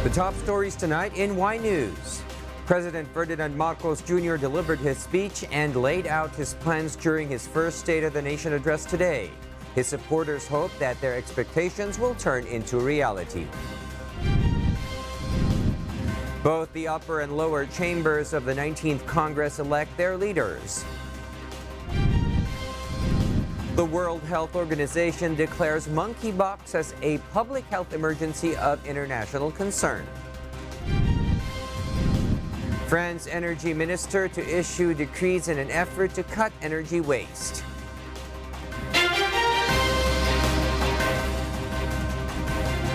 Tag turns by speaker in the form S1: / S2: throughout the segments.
S1: The top stories tonight in Y News. President Ferdinand Marcos Jr. delivered his speech and laid out his plans during his first State of the Nation address today. His supporters hope that their expectations will turn into reality. Both the upper and lower chambers of the 19th Congress elect their leaders. The World Health Organization declares monkeypox as a public health emergency of international concern. France energy minister to issue decrees in an effort to cut energy waste.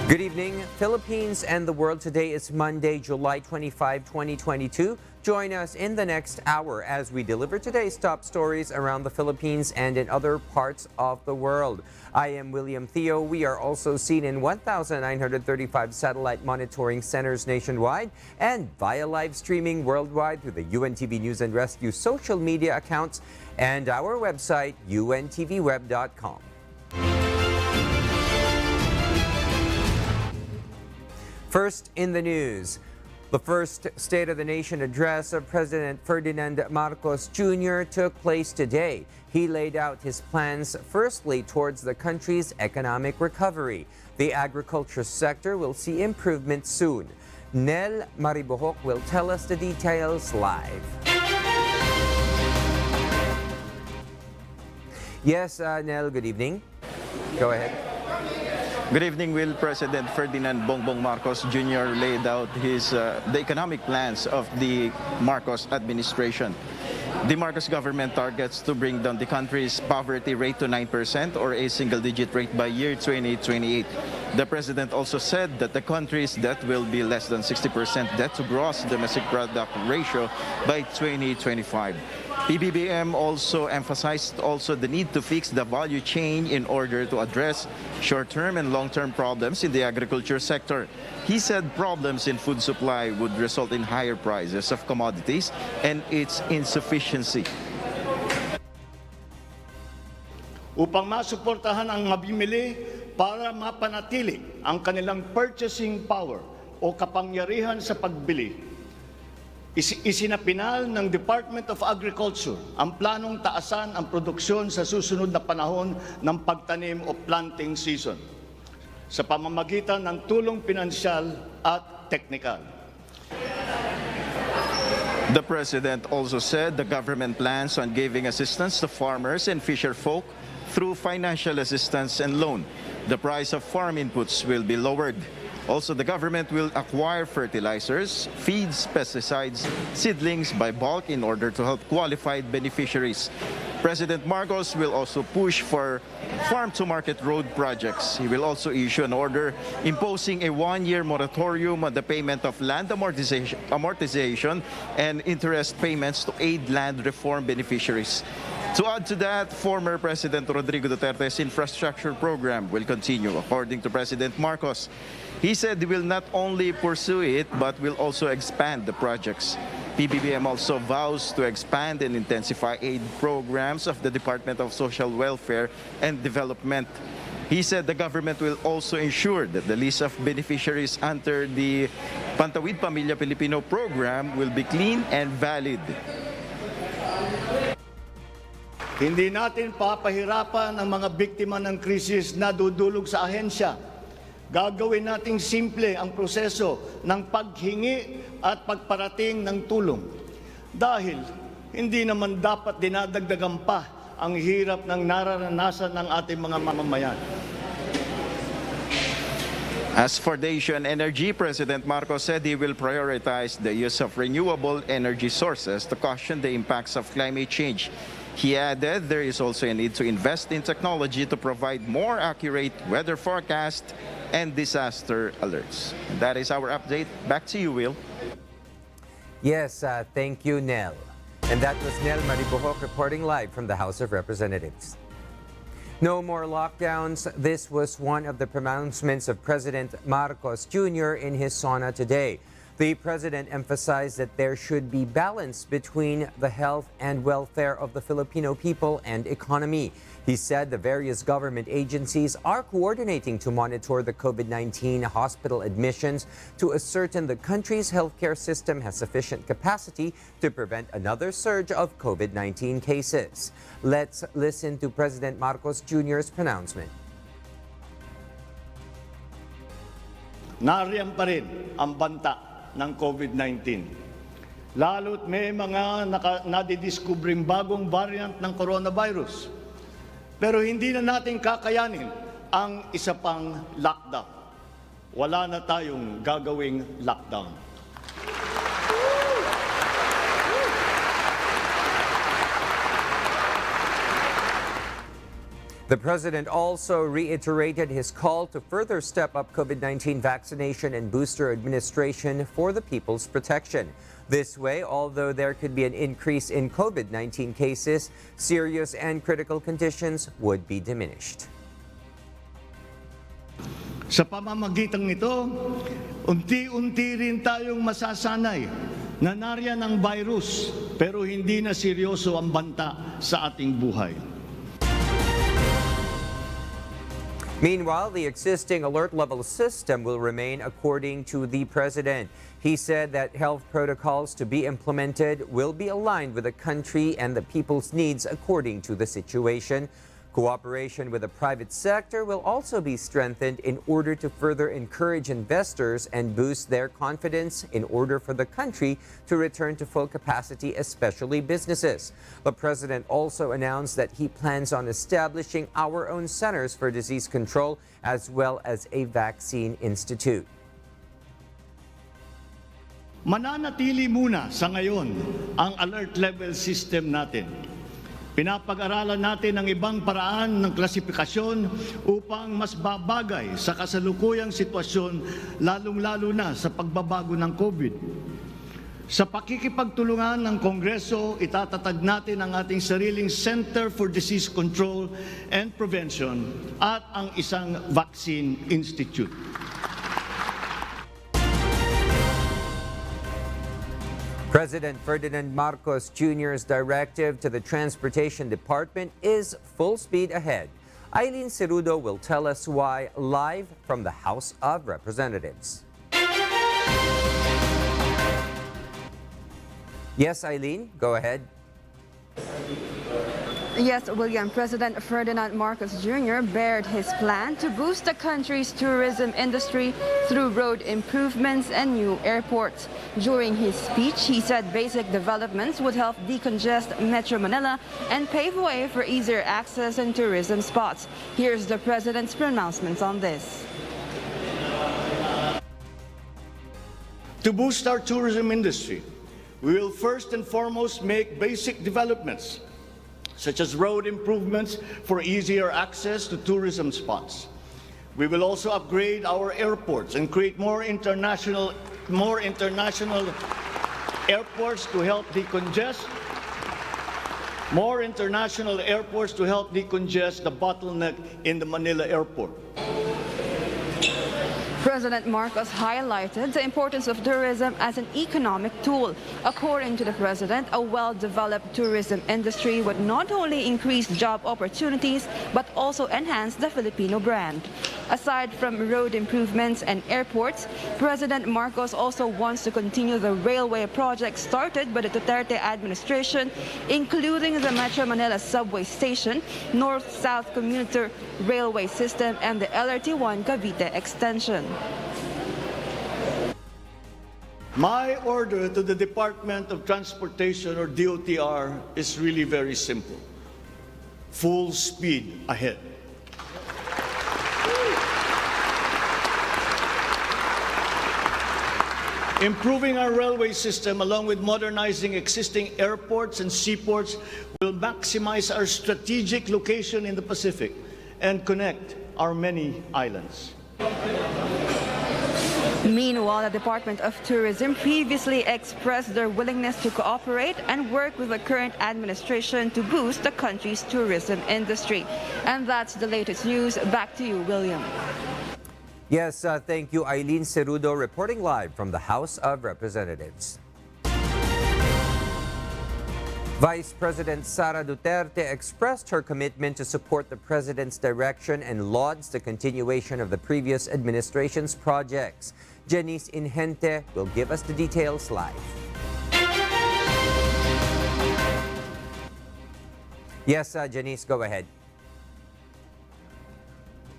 S1: Good evening, Philippines and the world. Today is Monday, July 25, 2022. Join us in the next hour as we deliver today's top stories around the Philippines and in other parts of the world. I am William Theo. We are also seen in 1,935 satellite monitoring centers nationwide and via live streaming worldwide through the UNTV News and Rescue social media accounts and our website, untvweb.com. First in the news, the first State of the Nation address of President Ferdinand Marcos Jr. took place today. He laid out his plans firstly towards the country's economic recovery. The agriculture sector will see improvement soon. Nel Maribohok will tell us the details live. Yes, Nel, good evening. Go ahead.
S2: Good evening, Will. President Ferdinand Bongbong Marcos Jr. laid out the economic plans of the Marcos administration. The Marcos government targets to bring down the country's poverty rate to 9% or a single-digit rate by year 2028. The president also said that the country's debt will be less than 60% debt to gross domestic product ratio by 2025. PBBM also emphasized the need to fix the value chain in order to address short-term and long-term problems in the agriculture sector. He said problems in food supply would result in higher prices of commodities and its insufficiency.
S3: Upang masuportahan ang mabimili para mapanatili ang kanilang purchasing power o kapangyarihan sa pagbili, isinapinal ng Department of Agriculture ang planong taasan ang produksyon sa susunod na panahon ng pagtanim o planting season sa pamamagitan ng tulong pinansyal at teknikal.
S2: The president also said the government plans on giving assistance to farmers and fisherfolk through financial assistance and loan. The price of farm inputs will be lowered. Also, the government will acquire fertilizers, feeds, pesticides, seedlings by bulk in order to help qualified beneficiaries. President Marcos will also push for farm-to-market road projects. He will also issue an order imposing a one-year moratorium on the payment of land amortization and interest payments to aid land reform beneficiaries. To add to that, former President Rodrigo Duterte's infrastructure program will continue, according to President Marcos. He said he will not only pursue it, but will also expand the projects. PBBM also vows to expand and intensify aid programs of the Department of Social Welfare and Development. He said the government will also ensure that the list of beneficiaries under the Pantawid Pamilya Pilipino program will be clean and valid.
S3: Hindi natin papahirapan ang mga biktima ng krisis na dudulog sa ahensya. Gagawin nating simple ang proseso ng paghingi at pagparating ng tulong. Dahil hindi naman dapat dinadagdagan pa ang hirap ng nararanasan ng ating mga mamamayan.
S2: As for the issue on energy, President Marcos said he will prioritize the use of renewable energy sources to cushion the impacts of climate change. He added there is also a need to invest in technology to provide more accurate weather forecast and disaster alerts. And that is our update. Back to you, Will.
S1: Yes, thank you, Nel. And that was Nel Maribohok reporting live from the House of Representatives. No more lockdowns. This was one of the pronouncements of President Marcos Jr. in his SONA today. The president emphasized that there should be balance between the health and welfare of the Filipino people and economy. He said the various government agencies are coordinating to monitor the COVID-19 hospital admissions to ascertain the country's healthcare system has sufficient capacity to prevent another surge of COVID-19 cases. Let's listen to President Marcos Jr.'s pronouncement.
S3: Nariyan pa rin ang banta ng COVID-19. Lalo't may mga nadidiscovering bagong variant ng coronavirus. Pero hindi na natin kakayanin ang isa pang lockdown. Wala na tayong gagawing lockdown.
S1: The president also reiterated his call to further step up COVID-19 vaccination and booster administration for the people's protection. This way, although there could be an increase in COVID-19 cases, serious and critical conditions would be diminished.
S3: Sa pamamagitan nito, unti-unti rin tayong masasanay na nariyan ang virus pero hindi na seryoso ang banta sa ating buhay.
S1: Meanwhile, the existing alert level system will remain according to the president. He said that health protocols to be implemented will be aligned with the country and the people's needs according to the situation. Cooperation with the private sector will also be strengthened in order to further encourage investors and boost their confidence in order for the country to return to full capacity, especially businesses. The president also announced that he plans on establishing our own centers for disease control as well as a vaccine institute.
S3: Mananatili muna sa ngayon ang alert level system natin. Pinapag-aralan natin ang ibang paraan ng klasifikasyon upang mas babagay sa kasalukuyang sitwasyon, lalong-lalo na sa pagbabago ng COVID. Sa pakikipagtulungan ng Kongreso, itatatag natin ang ating sariling Center for Disease Control and Prevention at ang isang Vaccine Institute.
S1: President Ferdinand Marcos Jr.'s directive to the Transportation Department is full speed ahead. Eileen Cerudo will tell us why live from the House of Representatives. Yes, Eileen, go ahead.
S4: Yes, William. President Ferdinand Marcos Jr. bared his plan to boost the country's tourism industry through road improvements and new airports. During his speech, he said basic developments would help decongest Metro Manila and pave way for easier access and tourism spots. Here's the president's pronouncements on this.
S3: To boost our tourism industry, we will first and foremost make basic developments such as road improvements for easier access to tourism spots. We will also upgrade our airports and create more international airports to help decongest the bottleneck in the Manila airport.
S4: President Marcos highlighted the importance of tourism as an economic tool. According to the president, a well-developed tourism industry would not only increase job opportunities, but also enhance the Filipino brand. Aside from road improvements and airports, President Marcos also wants to continue the railway projects started by the Duterte administration, including the Metro Manila subway station, North-South commuter railway system, and the LRT-1 gov't extension.
S3: My order to the Department of Transportation, or DOTR, is really very simple. Full speed ahead. Improving our railway system along with modernizing existing airports and seaports will maximize our strategic location in the Pacific and connect our many islands.
S4: Meanwhile, the Department of Tourism previously expressed their willingness to cooperate and work with the current administration to boost the country's tourism industry. And that's the latest news. Back to you, William.
S1: Yes, thank you, Eileen Cerudo, reporting live from the House of Representatives. Vice President Sara Duterte expressed her commitment to support the president's direction and lauds the continuation of the previous administration's projects. Janice Inhente will give us the details live. Yes, Janice, go ahead.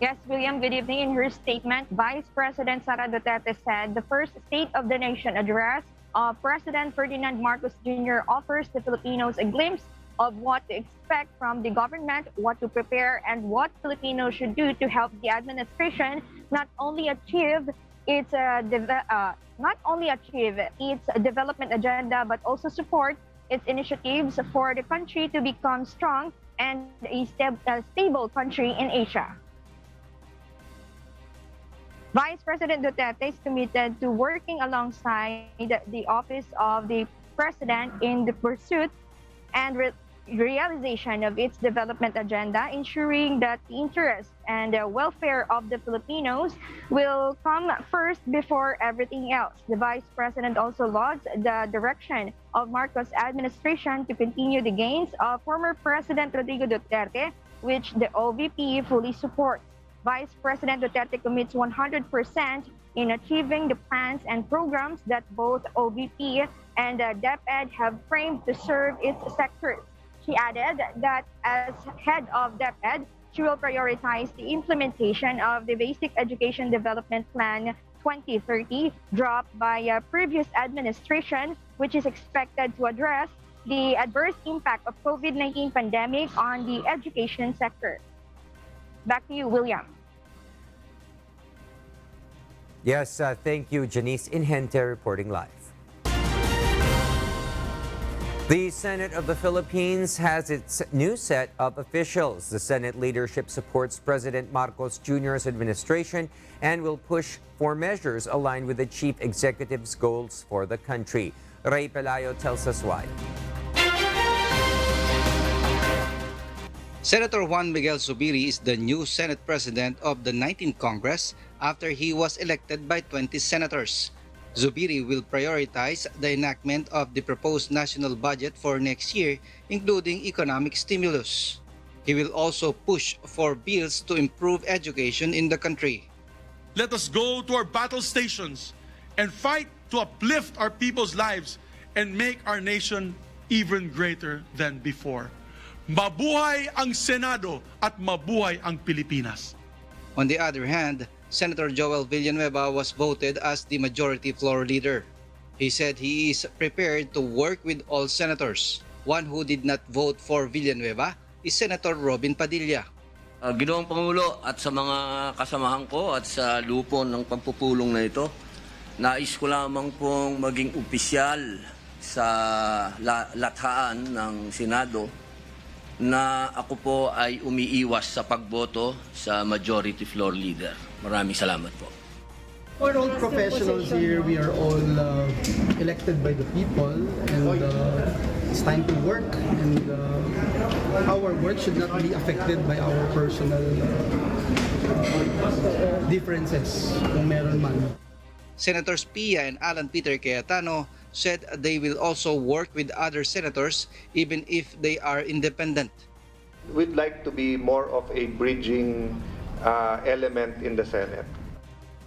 S5: Yes, William, good evening. In her statement, Vice President Sara Duterte said the first State of the Nation address of President Ferdinand Marcos Jr. offers the Filipinos a glimpse of what to expect from the government, what to prepare, and what Filipinos should do to help the administration not only achieve its development agenda, but also support its initiatives for the country to become strong and a stable country in Asia. Vice President Duterte is committed to working alongside the Office of the President in the pursuit and realization of its development agenda, ensuring that the interests and the welfare of the Filipinos will come first before everything else. The Vice President also lauds the direction of Marcos' administration to continue the gains of former President Rodrigo Duterte, which the OVP fully supports. Vice President Duterte commits 100% in achieving the plans and programs that both OVP and DepEd have framed to serve its sectors. She added that as head of DepEd, she will prioritize the implementation of the Basic Education Development Plan 2030 dropped by a previous administration, which is expected to address the adverse impact of COVID-19 pandemic on the education sector. Back to you, William.
S1: Yes, thank you, Janice Inhente, reporting live. The Senate of the Philippines has its new set of officials. The Senate leadership supports President Marcos Jr.'s administration and will push for measures aligned with the chief executive's goals for the country. Ray Pelayo tells us why.
S6: Senator Juan Miguel Zubiri is the new Senate President of the 19th Congress after he was elected by 20 senators. Zubiri will prioritize the enactment of the proposed national budget for next year, including economic stimulus. He will also push for bills to improve education in the country.
S7: Let us go to our battle stations and fight to uplift our people's lives and make our nation even greater than before. Mabuhay ang Senado at mabuhay ang Pilipinas.
S6: On the other hand, Senator Joel Villanueva was voted as the majority floor leader. He said he is prepared to work with all senators. One who did not vote for Villanueva is Senator Robin Padilla.
S8: Ginoong Pangulo at sa mga kasamahan ko at sa lupo ng pagpupulong na ito, nais ko lamang pong maging opisyal sa lathaan ng Senado na ako po ay umiiwas sa pagboto sa majority floor leader. Maraming salamat po.
S9: We're all professionals here. We are all elected by the people, and it's time to work. And our work should not be affected by our personal differences, kung meron man.
S6: Senators Pia and Alan Peter Cayetano said they will also work with other senators even if they are independent.
S10: We'd like to be more of a bridging element in the Senate.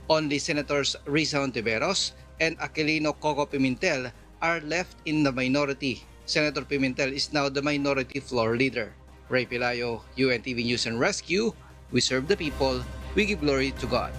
S6: Only Senators Risa Hontiveros and Aquilino Coco Pimentel are left in the minority. Senator Pimentel is now the minority floor leader. Ray Pelayo, UNTV News and Rescue. We serve the people. We give glory to God.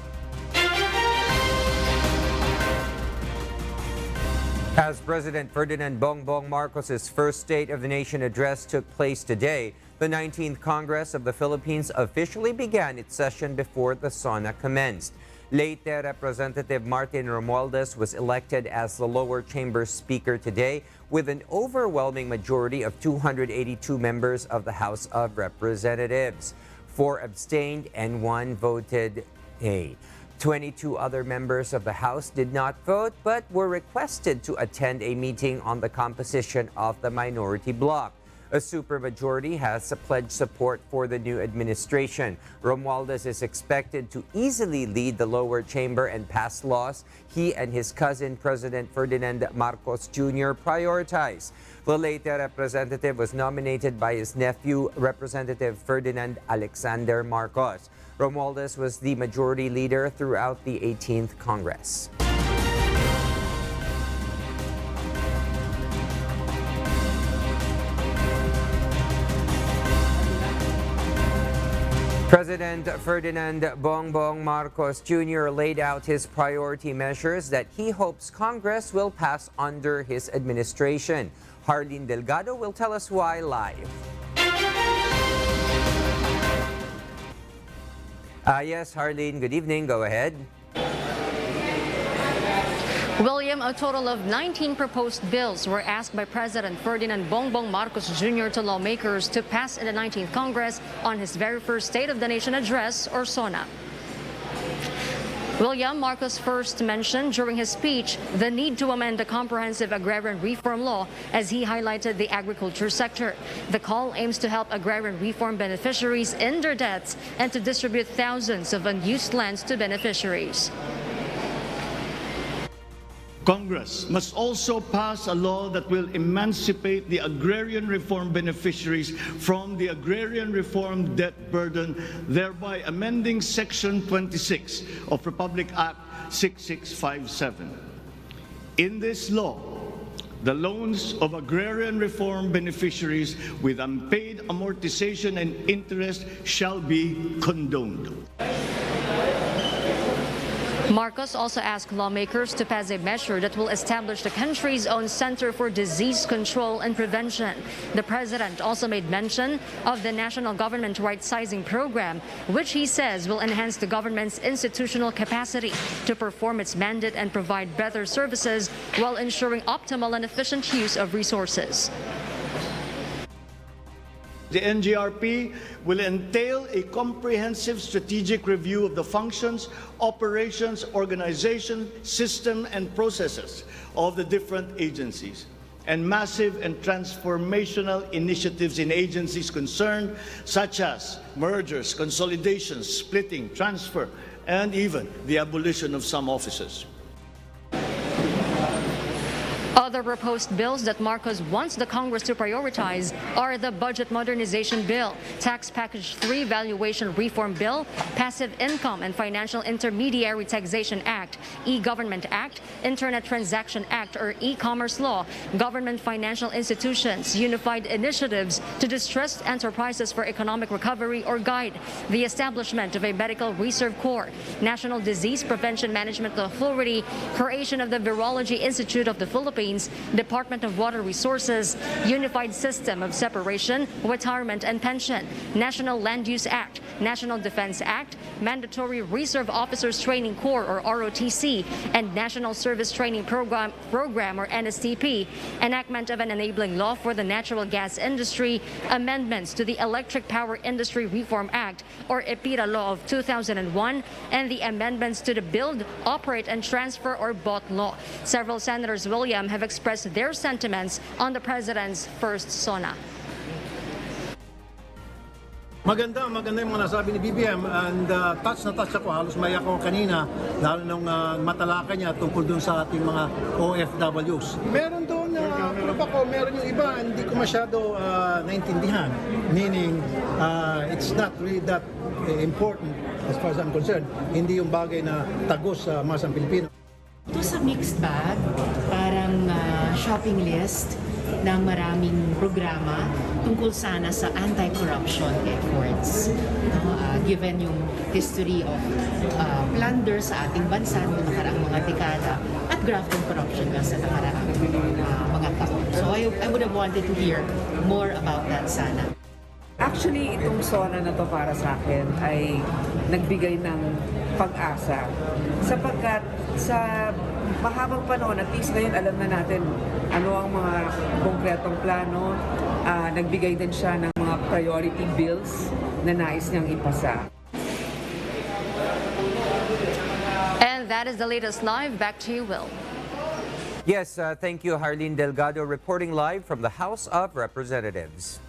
S1: As President Ferdinand Bongbong Marcos' first State of the Nation address took place today, the 19th Congress of the Philippines officially began its session before the SONA commenced. Leyte Representative Martin Romualdez was elected as the lower chamber speaker today with an overwhelming majority of 282 members of the House of Representatives. 4 abstained and 1 voted nay. 22 other members of the House did not vote but were requested to attend a meeting on the composition of the minority bloc. A supermajority has pledged support for the new administration. Romualdez is expected to easily lead the lower chamber and pass laws he and his cousin, President Ferdinand Marcos Jr., prioritize. The late representative was nominated by his nephew, Representative Ferdinand Alexander Marcos. Romualdez was the majority leader throughout the 18th Congress. President Ferdinand Bongbong Marcos Jr. laid out his priority measures that he hopes Congress will pass under his administration. Harleen Delgado will tell us why live. Yes, Harleen, good evening. Go ahead.
S11: William, a total of 19 proposed bills were asked by President Ferdinand Bongbong Marcos Jr. to lawmakers to pass in the 19th Congress on his very first State of the Nation address, or SONA. William Marcos first mentioned during his speech the need to amend the comprehensive agrarian reform law as he highlighted the agriculture sector. The call aims to help agrarian reform beneficiaries in their debts and to distribute thousands of unused lands to beneficiaries.
S3: Congress must also pass a law that will emancipate the agrarian reform beneficiaries from the agrarian reform debt burden, thereby amending Section 26 of Republic Act 6657. In this law, the loans of agrarian reform beneficiaries with unpaid amortization and interest shall be condoned.
S11: Marcos also asked lawmakers to pass a measure that will establish the country's own Center for Disease Control and Prevention. The president also made mention of the National Government Right-Sizing Program, which he says will enhance the government's institutional capacity to perform its mandate and provide better services while ensuring optimal and efficient use of resources.
S3: The NGRP will entail a comprehensive strategic review of the functions, operations, organization, system, and processes of the different agencies, and massive and transformational initiatives in agencies concerned, such as mergers, consolidations, splitting, transfer, and even the abolition of some offices.
S11: Other proposed bills that Marcos wants the Congress to prioritize are the Budget Modernization Bill, Tax Package 3 Valuation Reform Bill, Passive Income and Financial Intermediary Taxation Act, E-Government Act, Internet Transaction Act or E-Commerce Law, Government Financial Institutions, Unified Initiatives to Distressed Enterprises for Economic Recovery or GUIDE, the establishment of a Medical Reserve Corps, National Disease Prevention Management Authority, creation of the Virology Institute of the Philippines, Department of Water Resources, Unified System of Separation, Retirement and Pension, National Land Use Act, National Defense Act, Mandatory Reserve Officers Training Corps or ROTC, and National Service Training Program or NSTP, enactment of an enabling law for the natural gas industry, amendments to the Electric Power Industry Reform Act or EPIRA Law of 2001, and the amendments to the Build, Operate and Transfer or BOT Law. Several senators, William, have expressed their sentiments on the president's first SONA.
S12: Maganda yung mga nasabi ni BBM and touch na touch ako, halos maiyak ako kanina lalo nung matalaka niya tungkol dun sa ating mga OFWs. Meron doon meron yung iba hindi ko masyado naintindihan, meaning it's not really that important as far as I'm concerned. Hindi yung bagay na tagos sa masang Pilipino.
S13: Ito sa mixed bag, parang shopping list ng maraming programa tungkol sana sa anti-corruption efforts. Given yung history of plunder sa ating bansa noong nakaraang mga dekada at graft and corruption nga sa nakaraang mga taon. So I would have wanted to hear more about that sana.
S14: Actually, itong SONA na to para sa akin ay nagbigay ng pag-asa sapagkat sa mahabang panahon, at least ngayon alam na natin ano ang mga konkretong plano. Nagbigay din siya ng mga priority bills na nais niyang ipasa.
S11: And that is the latest live. Back to you, Will.
S1: Yes, thank you, Harleen Delgado, reporting live from the House of Representatives.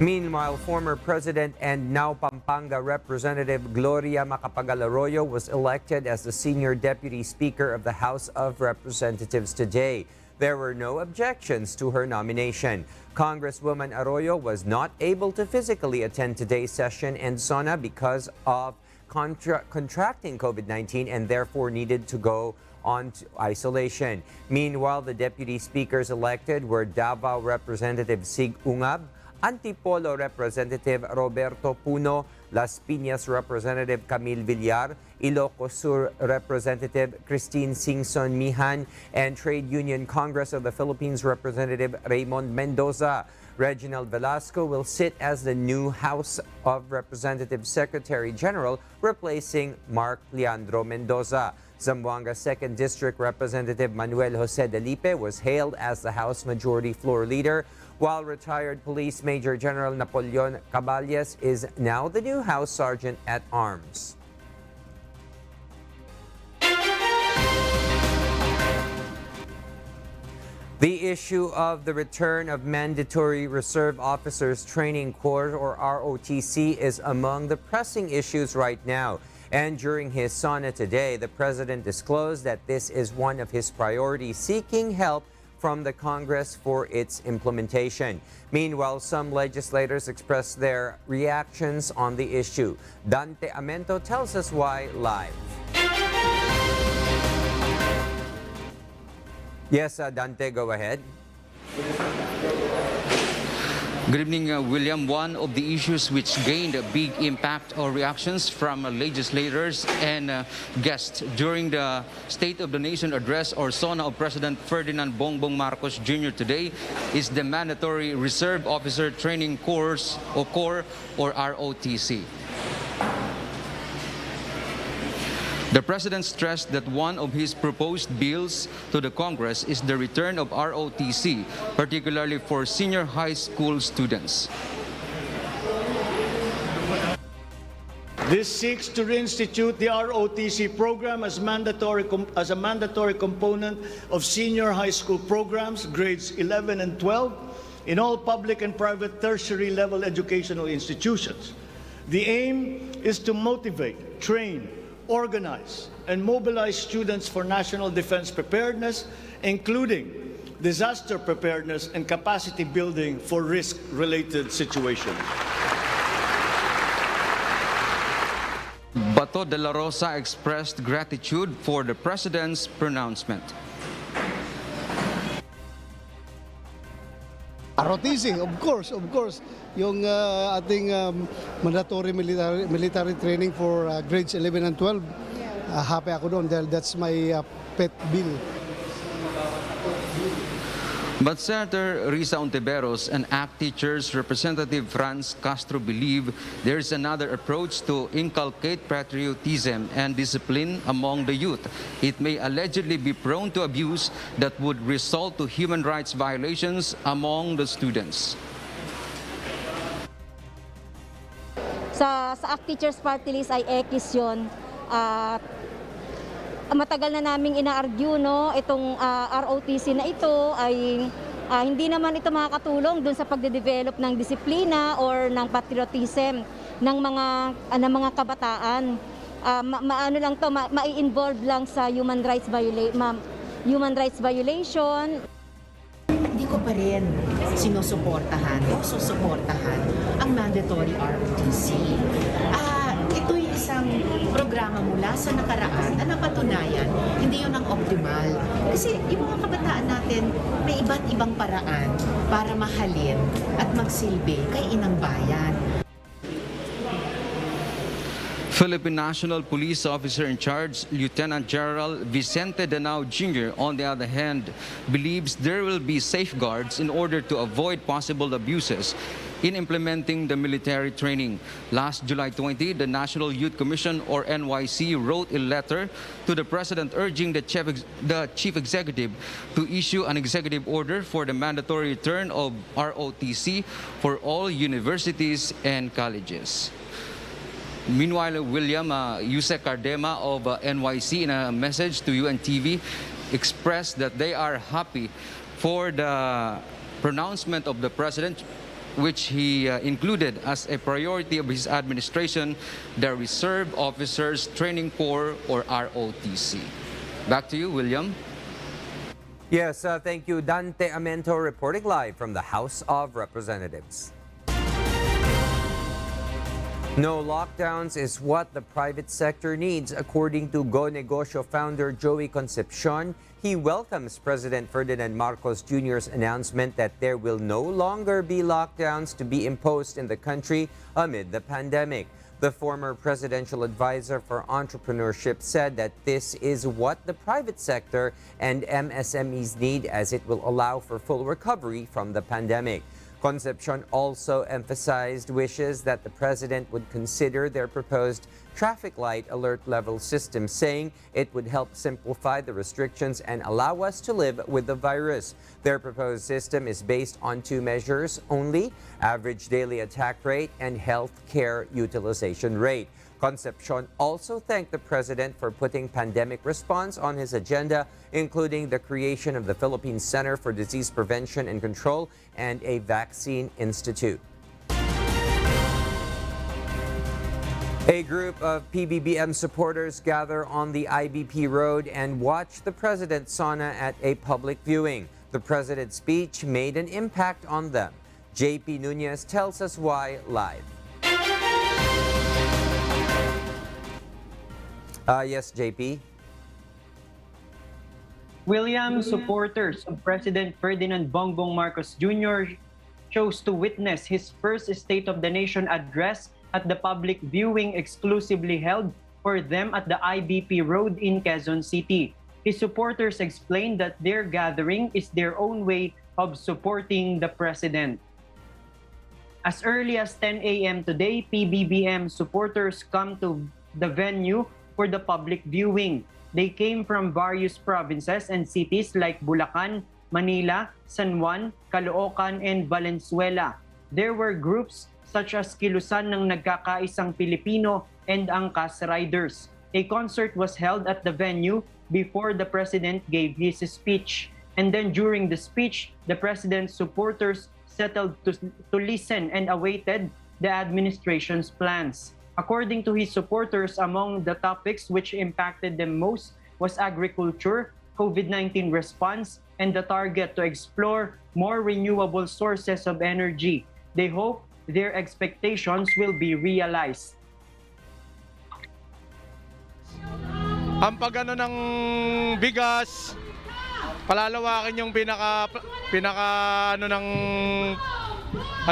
S1: Meanwhile, former President and now Pampanga Representative Gloria Macapagal Arroyo was elected as the senior Deputy Speaker of the House of Representatives today. There were no objections to her nomination. Congresswoman Arroyo was not able to physically attend today's session in SONA because of contracting COVID-19 and therefore needed to go on to isolation. Meanwhile, the deputy speakers elected were Davao Representative Sig Ungab, Antipolo Representative Roberto Puno, Las Piñas Representative Camille Villar, Ilocos Sur Representative Christine Singson Mihan, and Trade Union Congress of the Philippines Representative Raymond Mendoza. Reginald Velasco will sit as the new House of Representatives Secretary General, replacing Mark Leandro Mendoza. Zamboanga 2nd District Representative Manuel Jose Delipe was hailed as the House Majority Floor Leader, while retired Police Major General Napoleon Caballes is now the new House Sergeant at Arms. The issue of the return of Mandatory Reserve Officers Training Corps, or ROTC, is among the pressing issues right now. And during his SONA today, the President disclosed that this is one of his priorities, seeking help from the Congress for its implementation. Meanwhile, some legislators expressed their reactions on the issue. Dante Amento tells us why live. Yes, Dante, go ahead.
S15: Good evening, William. One of the issues which gained a big impact or reactions from legislators and guests during the State of the Nation address or SONA of President Ferdinand Bongbong Marcos Jr. today is the Mandatory Reserve Officer Training Course or ROTC. The President stressed that one of his proposed bills to the Congress is the return of ROTC, particularly for senior high school students.
S3: This seeks to reinstitute the ROTC program as a mandatory component of senior high school programs, grades 11 and 12, in all public and private tertiary level educational institutions. The aim is to motivate, train, organize, and mobilize students for national defense preparedness, including disaster preparedness and capacity building for risk-related situations.
S15: Bato de la Rosa expressed gratitude for the President's pronouncement.
S9: ROTC, of course. Yung ating mandatory military training for grades 11 and 12. Happy ako doon dahil that's my pet bill.
S15: But Senator Risa Ontiveros and ACT Teachers Representative Franz Castro believe there is another approach to inculcate patriotism and discipline among the youth. It may allegedly be prone to abuse that would result to human rights violations among the students.
S16: Sa ACT Teachers Party List ay ekis yun. Matagal na naming ina-argue, no, itong ROTC na ito ay hindi naman ito makakatulong dun sa pagde-develop ng disiplina or ng patriotism ng mga kabataan. Maano lang to, mai-involve lang sa human rights violation.
S13: Hindi ko pa rin sinusuportahan o susuportahan ang mandatory ROTC. Ito'y isang programa mula sa nakaraan na napatunayan, hindi yun ang optimal. Kasi yung mga kabataan natin, may iba't ibang paraan para mahalin at magsilbi kay inang bayan.
S15: Philippine National Police Officer in Charge, Lieutenant General Vicente Danao Jr., on the other hand, believes there will be safeguards in order to avoid possible abuses in implementing the military training. Last July 20, the National Youth Commission, or NYC, wrote a letter to the President urging the Chief Executive to issue an executive order for the mandatory return of ROTC for all universities and colleges. Meanwhile, William Yusek Cardema of NYC, in a message to UNTV, expressed that they are happy for the pronouncement of the President which he included as a priority of his administration, the Reserve Officers Training Corps, or ROTC. Back to you, William.
S1: Yes, thank you, Dante Amento, reporting live from the House of Representatives. No lockdowns is what the private sector needs, according to GoNegosyo founder Joey Concepcion. He welcomes President Ferdinand Marcos Jr.'s announcement that there will no longer be lockdowns to be imposed in the country amid the pandemic. The former presidential advisor for entrepreneurship said that this is what the private sector and MSMEs need, as it will allow for full recovery from the pandemic. Concepcion also emphasized wishes that the president would consider their proposed traffic light alert level system, saying it would help simplify the restrictions and allow us to live with the virus. Their proposed system is based on two measures only: average daily attack rate and health care utilization rate. Concepcion also thanked the president for putting pandemic response on his agenda, including the creation of the Philippine Center for Disease Prevention and Control and a vaccine institute. A group of PBBM supporters gather on the IBP Road and watch the president's sauna at a public viewing. The president's speech made an impact on them. JP Nunez tells us why live. Yes, JP.
S17: William, supporters of President Ferdinand Bongbong Marcos Jr. chose to witness his first State of the Nation address at the public viewing exclusively held for them at the IBP Road in Quezon City. His supporters explained that their gathering is their own way of supporting the president. As early as 10 a.m. today, PBBM supporters come to the venue for the public viewing. They came from various provinces and cities like Bulacan, Manila, San Juan, Caloocan, and Valenzuela. There were groups such as Kilusan ng Nagkakaisang Pilipino and Angkas Riders. A concert was held at the venue before the president gave his speech. And then during the speech, the president's supporters settled to listen and awaited the administration's plans. According to his supporters, among the topics which impacted them most was agriculture, COVID-19 response, and the target to explore more renewable sources of energy. They hope their expectations will be realized.
S18: Ang pagano ng bigas, palalawakin yung pinaka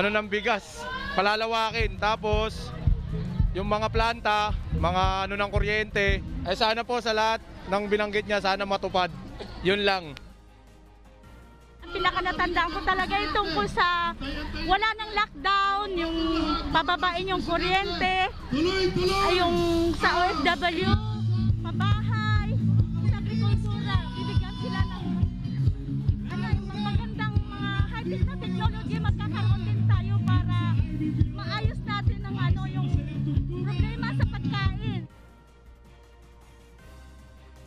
S18: ng bigas, palalawakin. Tapos yung mga planta, mga ng kuryente, ay sana po sa lahat ng binanggit niya sana matupad. Yun lang.
S19: Ang pinakanatandaan ko talaga yung tungkol sa wala ng lockdown, yung pababain yung kuryente, ay yung sa OFW, pabahay, sa agrikultura, bibigyan sila ng yung magandang mga high-tech na technology, magkakaroon din tayo para maayos natin ang yung problema sa pagkain.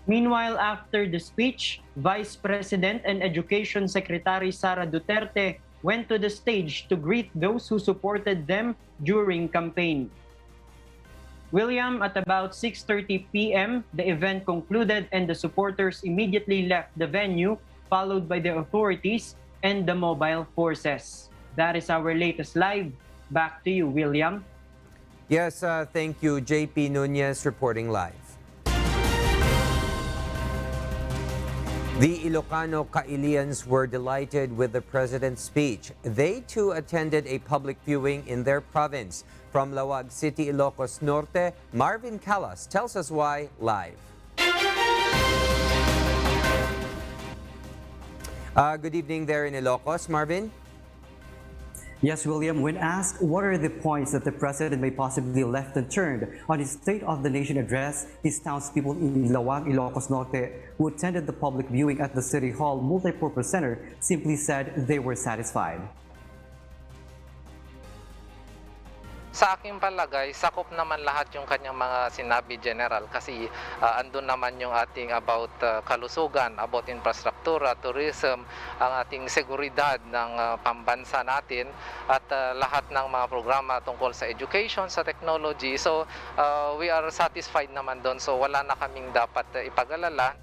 S17: Meanwhile, after the speech, Vice President and Education Secretary Sara Duterte went to the stage to greet those who supported them during campaign. William, at about 6:30 p.m., the event concluded and the supporters immediately left the venue, followed by the authorities and the mobile forces. That is our latest live. Back to you, William.
S1: Yes, thank you, JP Nunez, reporting live. The Ilocano Kailians were delighted with the president's speech. They too attended a public viewing in their province. From Lawag City, Ilocos Norte, Marvin Calas tells us why live. Good evening there in Ilocos, Marvin.
S20: Yes, William, when asked what are the points that the president may possibly left unturned on his State of the Nation address, his townspeople in Lawag, Ilocos Norte, who attended the public viewing at the City Hall Multipurpose Center, simply said they were satisfied.
S21: Sa aking palagay, sakop naman lahat yung kanyang mga sinabi, General, kasi andun naman yung ating about kalusugan, about infrastruktura, tourism, ang ating seguridad ng pambansa natin, at lahat ng mga programa tungkol sa education, sa technology. So, we are satisfied naman doon. So, wala na kaming dapat ipag-alala.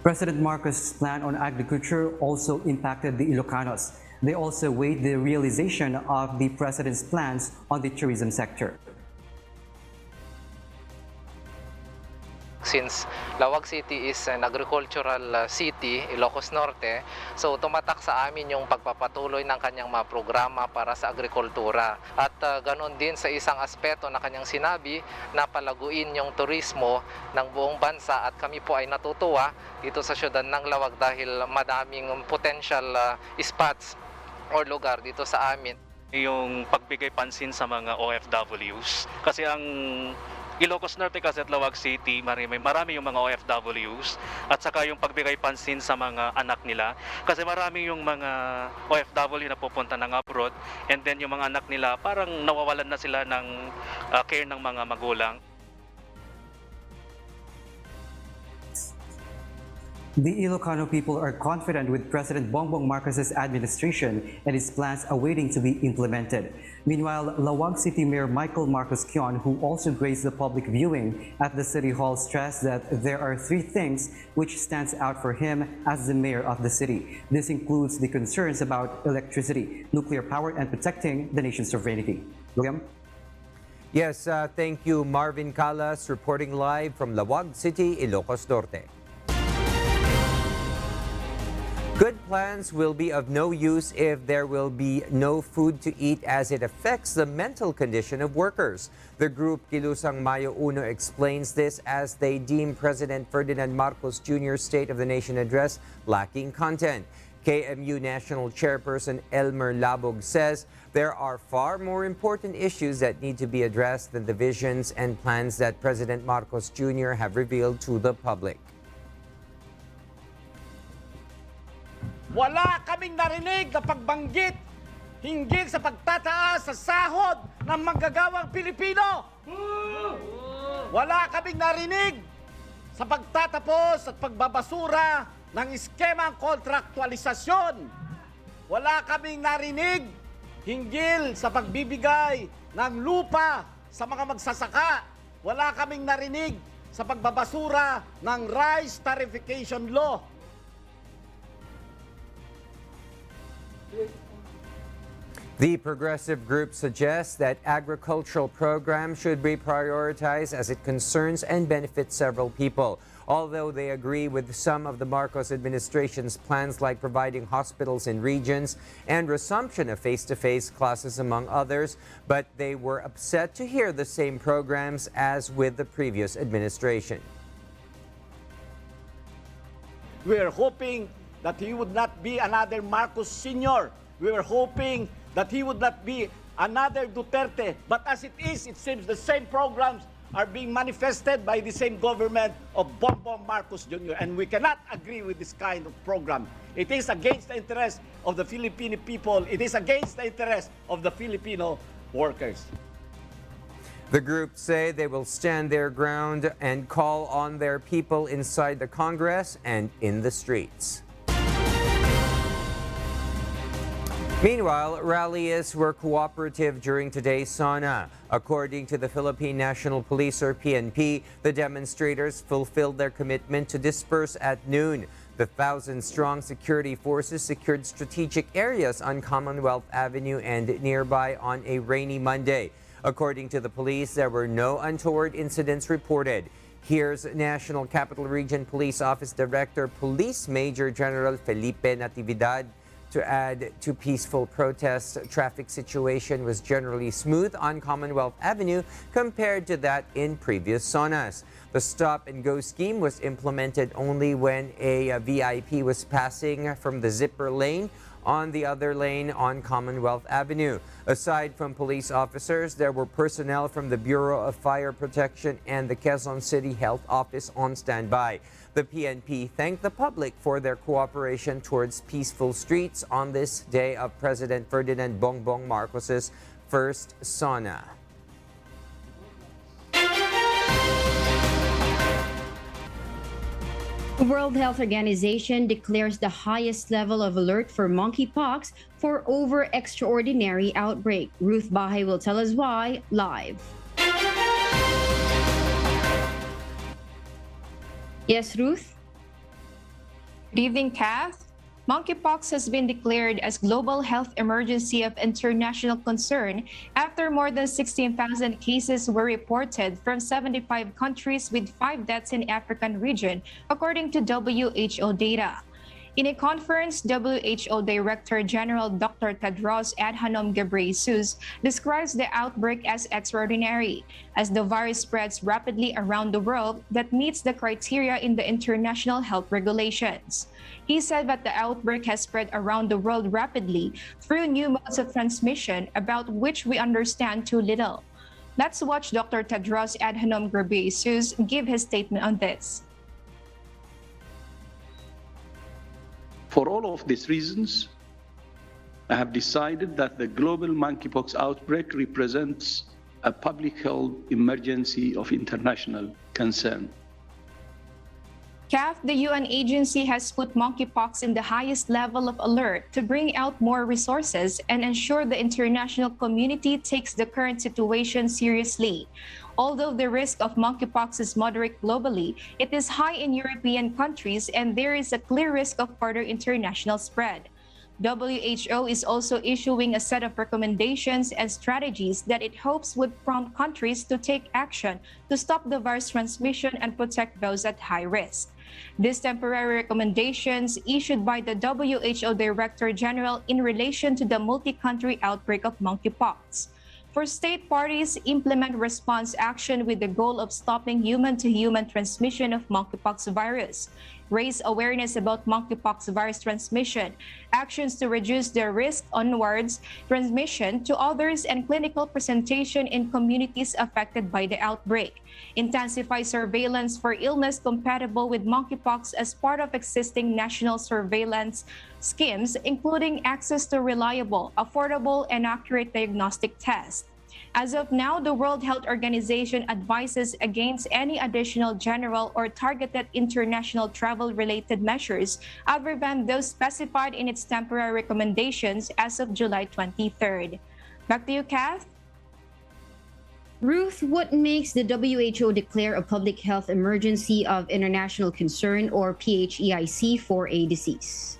S20: President Marcos' plan on agriculture also impacted the Ilocanos. They also weighed the realization of the president's plans on the tourism sector.
S21: Since Lawag City is an agricultural city, Ilocos Norte, so tumatak sa amin yung pagpapatuloy ng kanyang mga programa para sa agrikultura. At ganoon din sa isang aspeto na kanyang sinabi na palaguin yung turismo ng buong bansa, at kami po ay natutuwa dito sa syudad ng Lawag dahil madaming potential spots or lugar dito sa amin.
S22: Yung pagbigay pansin sa mga OFWs, kasi ang Ilocos Norte kasi at Lawag City, marami yung mga OFWs, at saka yung pagbigay pansin sa mga anak nila. Kasi marami yung mga OFW na pupunta ng abroad, and then yung mga anak nila parang nawawalan na sila ng care ng mga magulang.
S20: The Ilocano people are confident with President Bongbong Marcos' administration and his plans awaiting to be implemented. Meanwhile, Lawag City Mayor Michael Marcos Kion, who also graced the public viewing at the City Hall, stressed that there are three things which stands out for him as the mayor of the city. This includes the concerns about electricity, nuclear power, and protecting the nation's sovereignty. William?
S1: Yes, thank you, Marvin Calas, reporting live from Lawag City, Ilocos Norte. Good plans will be of no use if there will be no food to eat, as it affects the mental condition of workers. The group Kilusang Mayo Uno explains this as they deem President Ferdinand Marcos Jr.'s State of the Nation address lacking content. KMU National Chairperson Elmer Labog says there are far more important issues that need to be addressed than the visions and plans that President Marcos Jr. have revealed to the public.
S23: Wala kaming narinig na pagbanggit hinggil sa pagtataas sa sahod ng manggagawang Pilipino. Wala kaming narinig sa pagtatapos at pagbabasura ng eskemang kontraktualisasyon. Wala kaming narinig hinggil sa pagbibigay ng lupa sa mga magsasaka. Wala kaming narinig sa pagbabasura ng rice tariffication law.
S1: The progressive group suggests that agricultural programs should be prioritized as it concerns and benefits several people. Although they agree with some of the Marcos administration's plans, like providing hospitals in regions and resumption of face-to-face classes, among others, but they were upset to hear the same programs as with the previous administration.
S23: We are hoping that he would not be another Marcos Sr. We were hoping that he would not be another Duterte. But as it is, it seems the same programs are being manifested by the same government of Bongbong Marcos Jr. And we cannot agree with this kind of program. It is against the interest of the Filipino people. It is against the interest of the Filipino workers.
S1: The group say they will stand their ground and call on their people inside the Congress and in the streets. Meanwhile, rallies were cooperative during today's SONA. According to the Philippine National Police, or PNP, the demonstrators fulfilled their commitment to disperse at noon. The 1,000-strong security forces secured strategic areas on Commonwealth Avenue and nearby on a rainy Monday. According to the police, there were no untoward incidents reported. Here's National Capital Region Police Office Director, Police Major General Felipe Natividad. To add to peaceful protests, traffic situation was generally smooth on Commonwealth Avenue compared to that in previous SONAs. The stop-and-go scheme was implemented only when a VIP was passing from the zipper lane on the other lane on Commonwealth Avenue. Aside from police officers, there were personnel from the Bureau of Fire Protection and the Quezon City Health Office on standby. The PNP thanked the public for their cooperation towards peaceful streets on this day of President Ferdinand Bongbong Marcos's first SONA.
S2: The World Health Organization declares the highest level of alert for monkeypox for over extraordinary outbreak. Ruth Bahay will tell us why live. Yes, Ruth?
S4: Good evening, Kath. Monkeypox has been declared as global health emergency of international concern after more than 16,000 cases were reported from 75 countries with 5 deaths in African region, according to WHO data. In a conference, WHO Director General Dr. Tedros Adhanom Ghebreyesus describes the outbreak as extraordinary, as the virus spreads rapidly around the world that meets the criteria in the international health regulations. He said that the outbreak has spread around the world rapidly through new modes of transmission about which we understand too little. Let's watch Dr. Tedros Adhanom Ghebreyesus give his statement on this.
S5: For all of these reasons, I have decided that the global monkeypox outbreak represents a public health emergency of international concern.
S4: CAF, the UN agency, has put monkeypox in the highest level of alert to bring out more resources and ensure the international community takes the current situation seriously. Although the risk of monkeypox is moderate globally, it is high in European countries and there is a clear risk of further international spread. WHO is also issuing a set of recommendations and strategies that it hopes would prompt countries to take action to stop the virus transmission and protect those at high risk. These temporary recommendations issued by the WHO Director General in relation to the multi-country outbreak of monkeypox. For state parties, implement response action with the goal of stopping human-to-human transmission of monkeypox virus, raise awareness about monkeypox virus transmission, actions to reduce the risk onwards transmission to others and clinical presentation in communities affected by the outbreak, intensify surveillance for illness compatible with monkeypox as part of existing national surveillance schemes, including access to reliable, affordable, and accurate diagnostic tests. As of now, the World Health Organization advises against any additional general or targeted international travel-related measures other than those specified in its temporary recommendations as of July 23rd. Back to you, Kath.
S2: Ruth, what makes the WHO declare a public health emergency of international concern, or PHEIC, for a disease?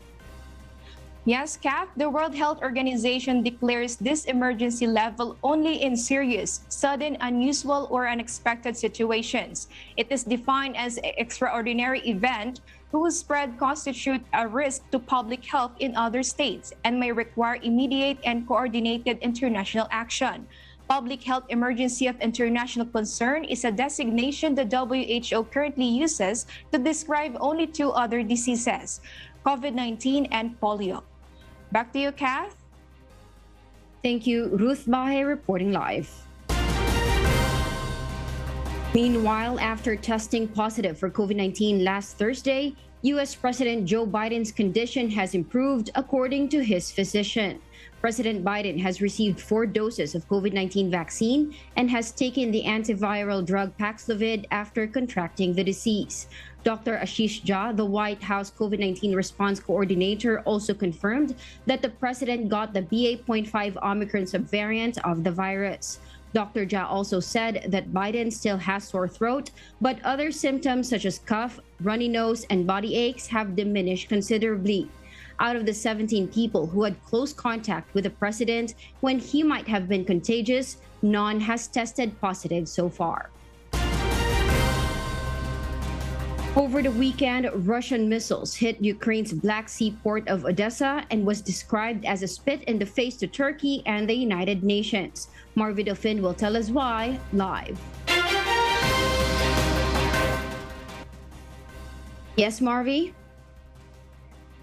S4: Yes, Kath, the World Health Organization declares this emergency level only in serious, sudden, unusual, or unexpected situations. It is defined as an extraordinary event whose spread constitutes a risk to public health in other states and may require immediate and coordinated international action. Public health emergency of international concern is a designation the WHO currently uses to describe only 2 other diseases, COVID-19 and polio. Back to you, Kath.
S2: Thank you, Ruth Bahay, reporting live. Meanwhile, after testing positive for COVID-19 last Thursday, U.S. President Joe Biden's condition has improved according to his physician. President Biden has received 4 doses of COVID-19 vaccine and has taken the antiviral drug Paxlovid after contracting the disease. Dr. Ashish Jha, the White House COVID-19 response coordinator, also confirmed that the president got the BA.5 Omicron subvariant of the virus. Dr. Jha also said that Biden still has sore throat, but other symptoms such as cough, runny nose, and body aches have diminished considerably. Out of the 17 people who had close contact with the president when he might have been contagious, none has tested positive so far. Over the weekend, Russian missiles hit Ukraine's Black Sea port of Odessa and was described as a spit in the face to Turkey and the United Nations. Marvi Dauphin will tell us why live. Yes, Marvi?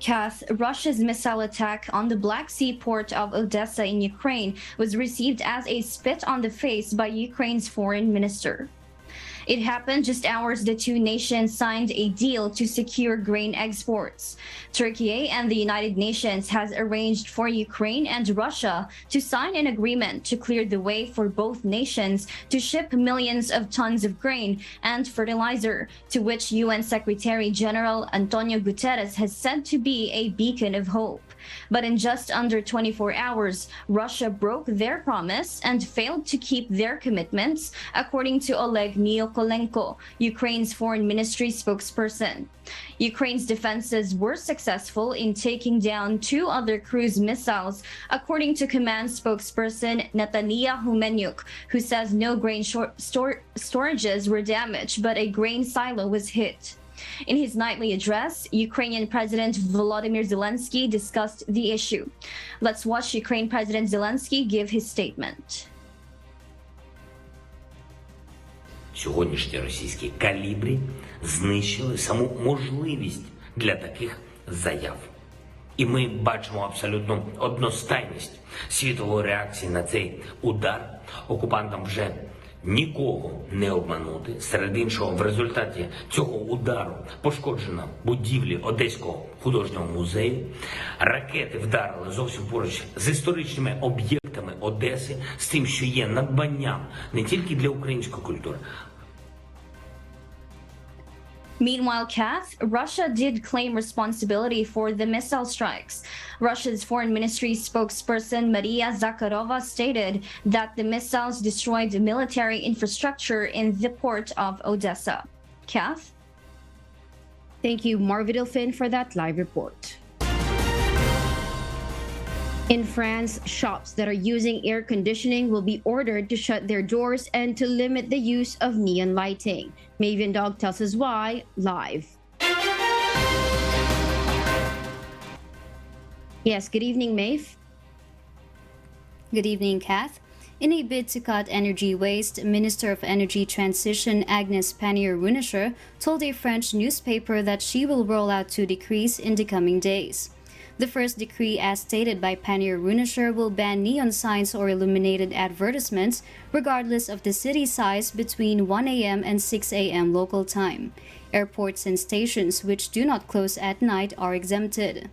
S2: Kath, Russia's missile attack on the Black Sea port of Odessa in Ukraine was received as a spit on the face by Ukraine's foreign minister. It happened just hours the two nations signed a deal to secure grain exports. Turkey and the United Nations has arranged for Ukraine and Russia to sign an agreement to clear the way for both nations to ship millions of tons of grain and fertilizer, to which UN Secretary General Antonio Guterres has said to be a beacon of hope. But in just under 24 hours, Russia broke their promise and failed to keep their commitments, according to Oleg Nikolenko, Ukraine's foreign ministry spokesperson. Ukraine's defenses were successful in taking down two other cruise missiles, according to command spokesperson Natalia Humenyuk, who says no grain storages were damaged, but a grain silo was hit. In his nightly address, Ukrainian President Volodymyr Zelensky discussed the issue. Let's watch Ukraine President Zelensky give his statement.
S7: Сьогоднішні російські калібри знищили саму можливість для таких заяв. І ми бачимо абсолютно одностайність світової реакції на цей удар. Окупантам вже нікого не обманути. Серед іншого, в результаті цього удару пошкоджено будівлі Одеського художнього музею. Ракети вдарили зовсім поруч з історичними об'єктами Одеси, з тим, що є надбанням не тільки для української культури.
S2: Meanwhile, Kath, Russia did claim responsibility for the missile strikes. Russia's foreign ministry spokesperson Maria Zakharova stated that the missiles destroyed military infrastructure in the port of Odessa. Kath? Thank you, Marvidal Finn, for that live report. In France, shops that are using air conditioning will be ordered to shut their doors and to limit the use of neon lighting. Mavian Dog tells us why, live. Yes, good evening, Maeve.
S8: Good evening, Kath. In a bid to cut energy waste, Minister of Energy Transition Agnes Pannier-Runacher told a French newspaper that she will roll out two decrees in the coming days. The first decree, as stated by Pannier-Runacher, will ban neon signs or illuminated advertisements, regardless of the city size, between 1 a.m. and 6 a.m. local time. Airports and stations which do not close at night are exempted.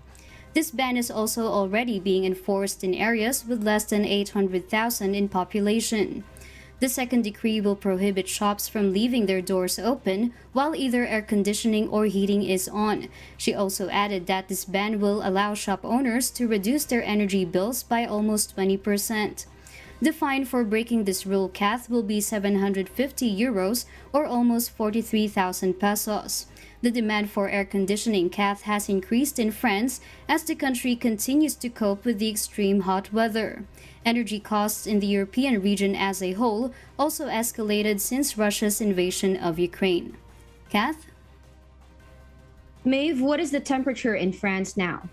S8: This ban is also already being enforced in areas with less than 800,000 in population. The second decree will prohibit shops from leaving their doors open while either air conditioning or heating is on. She also added that this ban will allow shop owners to reduce their energy bills by almost 20%. The fine for breaking this rule, Kath, will be 750 euros or almost 43,000 pesos. The demand for air conditioning, Kath, has increased in France as the country continues to cope with the extreme hot weather. Energy costs in the European region as a whole also escalated since Russia's invasion of Ukraine. Kath?
S2: Maeve, what is the temperature in France now?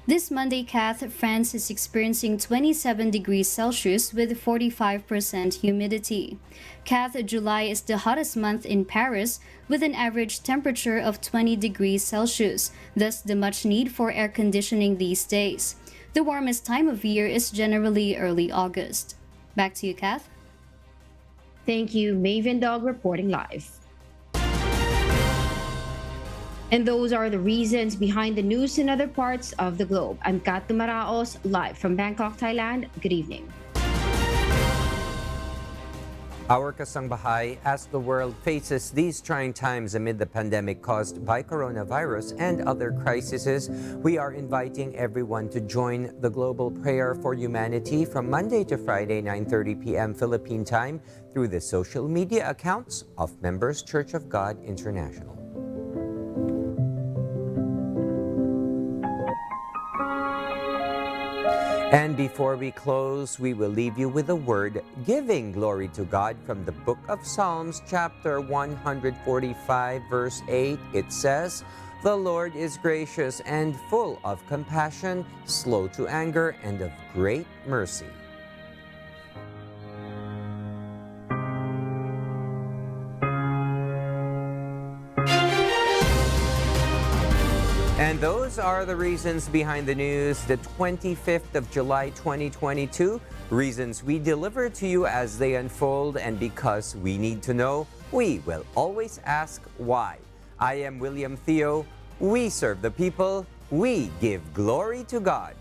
S8: This Monday, Kath, France is experiencing 27 degrees Celsius with 45% humidity. Kath, July is the hottest month in Paris with an average temperature of 20 degrees Celsius, thus the much need for air conditioning these days. The warmest time of year is generally early August. Back to you, Kath.
S2: Thank you, Maven Dog, reporting live. And those are the reasons behind the news in other parts of the globe. I'm Kat Tumaraos, live from Bangkok, Thailand. Good evening.
S1: Our Kasangbahay, as the world faces these trying times amid the pandemic caused by coronavirus and other crises, we are inviting everyone to join the global prayer for humanity from Monday to Friday, 9:30 p.m. Philippine time through the social media accounts of Members Church of God International. And before we close, we will leave you with a word giving glory to God from the book of Psalms, chapter 145, verse 8. It says, "The Lord is gracious and full of compassion, slow to anger, and of great mercy." And those are the reasons behind the news, the 25th of July 2022. Reasons we deliver to you as they unfold, and because we need to know, we will always ask why. I am William Theo. We serve the people. We give glory to God.